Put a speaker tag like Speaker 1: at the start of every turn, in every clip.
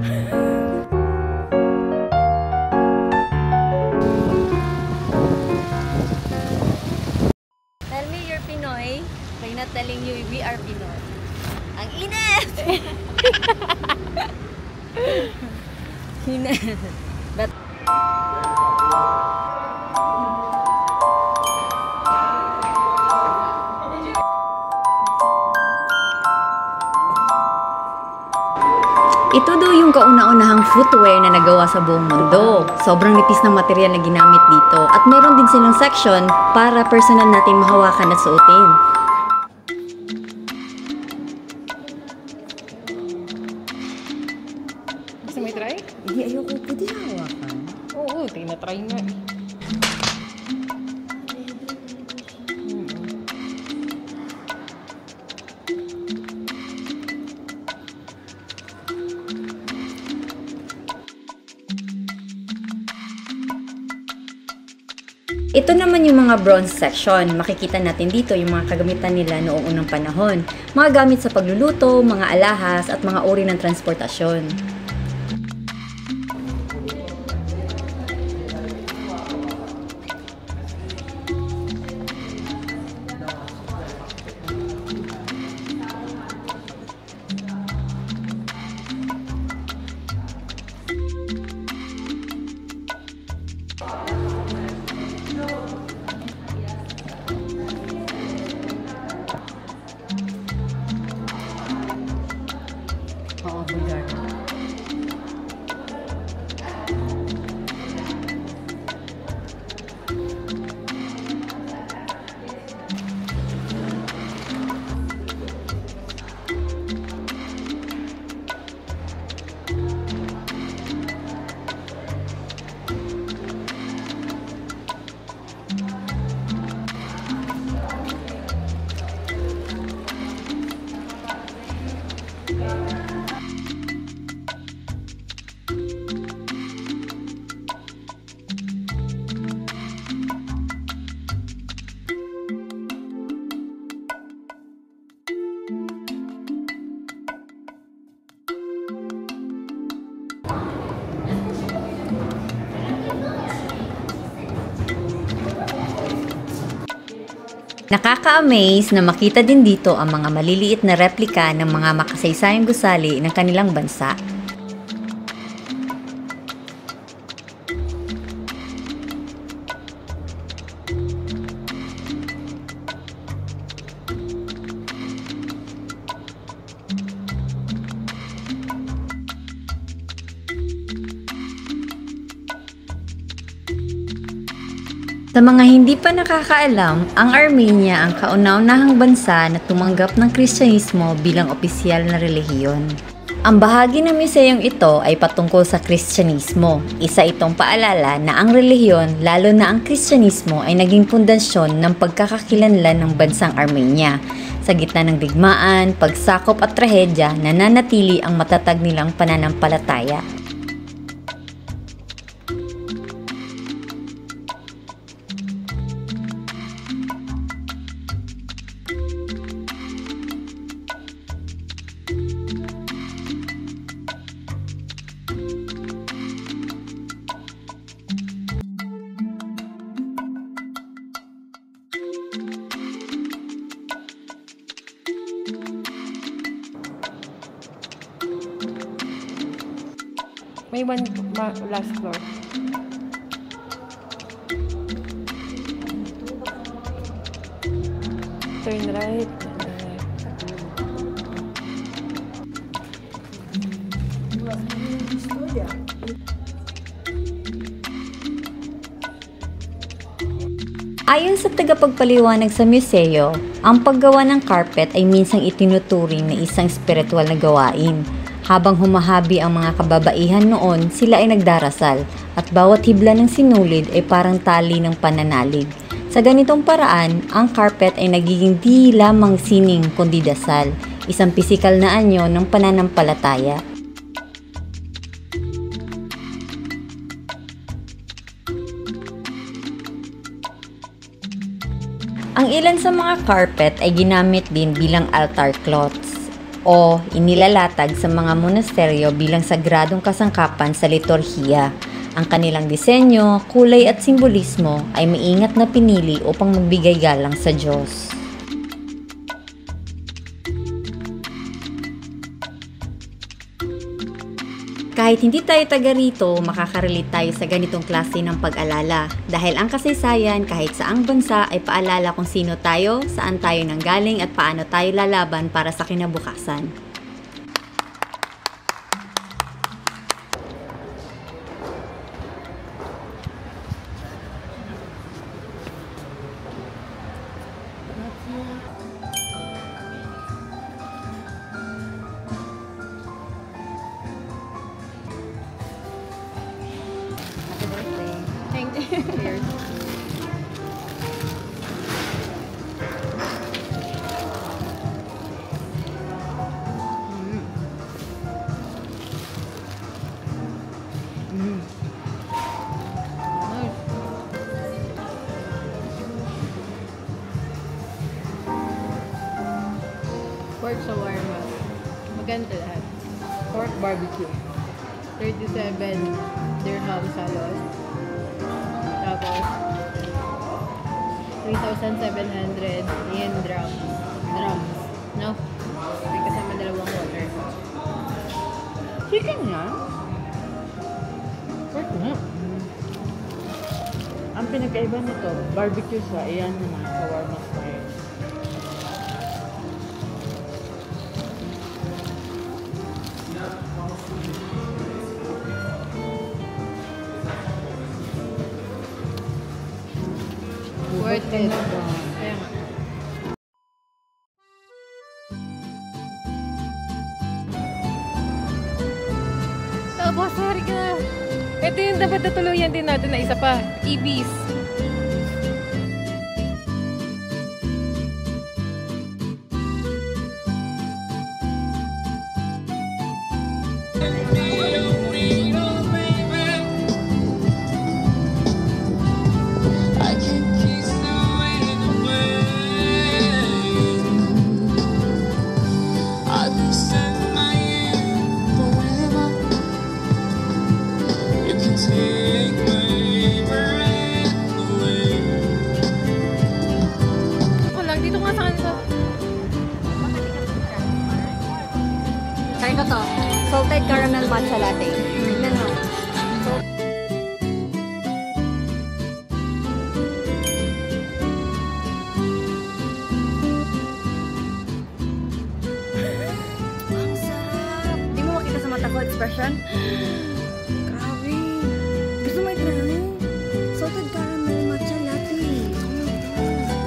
Speaker 1: Tell me you're Pinoy. By not telling you we are Pinoy. Ang init! Init. But ito daw yung kauna-unahang footwear na nagawa sa buong mundo. Sobrang nipis ng material na ginamit dito. At meron din silang section para personal natin mahawakan at suotin.
Speaker 2: Gusto mo i-try?
Speaker 1: Hindi, ayoko. Pwede hawakan.
Speaker 2: Oo, tinatry nga eh.
Speaker 1: Ito naman yung mga bronze section. Makikita natin dito yung mga kagamitan nila noong unang panahon. Mga gamit sa pagluluto, mga alahas, at mga uri ng transportasyon. Oo, vulgar. Nakaka-amaze na makita din dito ang mga maliliit na replika ng mga makasaysayang gusali ng kanilang bansa. Sa mga hindi pa nakakaalam, ang Armenia ang kauna-unahang bansa na tumanggap ng Kristyanismo bilang opisyal na relihiyon. Ang bahagi ng museyong ito ay patungkol sa Kristyanismo. Isa itong paalala na ang relihiyon, lalo na ang Kristyanismo, ay naging pundasyon ng pagkakakilanlan ng bansang Armenia. Sa gitna ng digmaan, pagsakop at trahedya, nananatili ang matatag nilang pananampalataya.
Speaker 2: May one last floor. Turn right.
Speaker 1: Ayon sa tagapagpaliwanag sa museo, ang paggawa ng carpet ay minsang itinuturing na isang spiritual na gawain. Habang humahabi ang mga kababaihan noon, sila ay nagdarasal at bawat hibla ng sinulid ay parang tali ng pananalig. Sa ganitong paraan, ang carpet ay nagiging di lamang sining kundi dasal, isang pisikal na anyo ng pananampalataya. Ang ilan sa mga carpet ay ginamit din bilang altar cloths o inilalatag sa mga monasteryo bilang sagradong kasangkapan sa liturhiya. Ang kanilang disenyo, kulay at simbolismo ay maingat na pinili upang magbigay galang sa Diyos. Kahit hindi tayo taga rito, makakarelate tayo sa ganitong klase ng pag-alala. Dahil ang kasaysayan kahit saang bansa ay paalala kung sino tayo, saan tayo nanggaling at paano tayo lalaban para sa kinabukasan.
Speaker 2: Thank you. Cheers. Pork shawarma. Maganda lahat. Pork barbecue. 37 dirham salos. Tapos 3,700 yen drums. No? May kasama dalawang water.
Speaker 3: Chicken yan?
Speaker 2: Pork nga.
Speaker 3: Ang pinagkaiba nito, barbecue siya. Ayan naman, shawarma style.
Speaker 2: Worth it. Kaya nga. Tapos, sorry ka. Ito yung dapat natuluyan din natin na isa pa. Ibis. Ako lang, dito nga sa kanila.
Speaker 1: Try ko to. Salted caramel matcha latte. Tignan mo. Ang sarap. Di mo makita sa mata ko expression? Grabe. Gusto mo i-try? Salted caramel matcha latte.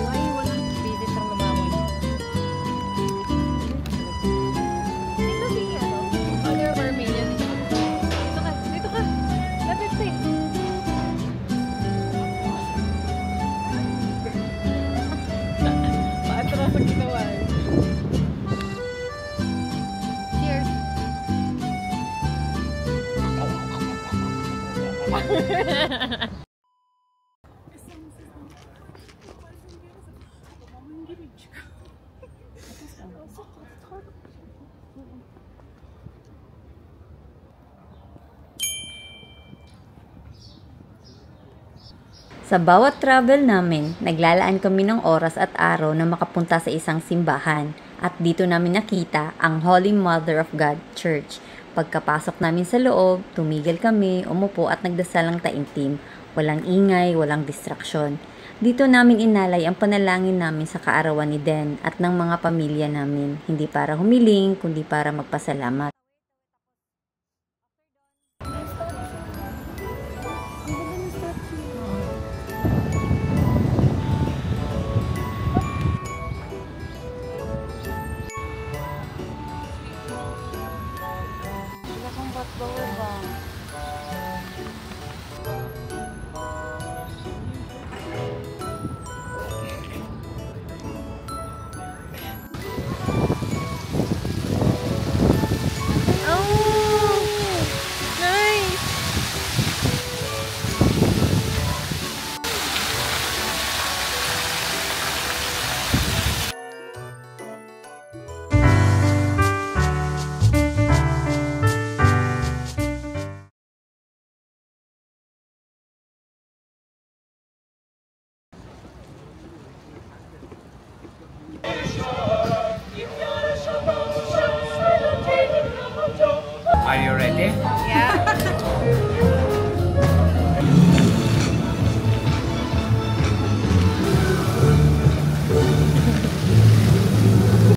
Speaker 2: Why walang visit ang lumangon? Dito sige ano? Other Vermilion. Dito ka. Dito ka. Lapit stay. Paatras ang ginawa. Cheers.
Speaker 1: Sa bawat travel namin, naglalaan kami ng oras at araw na makapunta sa isang simbahan at dito namin nakita ang Holy Mother of God Church. Pagkapasok namin sa loob, tumigil kami, umupo at nagdasal ng taimtim. Walang ingay, walang distraksyon. Dito namin inalay ang panalangin namin sa kaarawan ni Den at ng mga pamilya namin, hindi para humiling, kundi para magpasalamat.
Speaker 4: Are you ready?
Speaker 2: Yeah.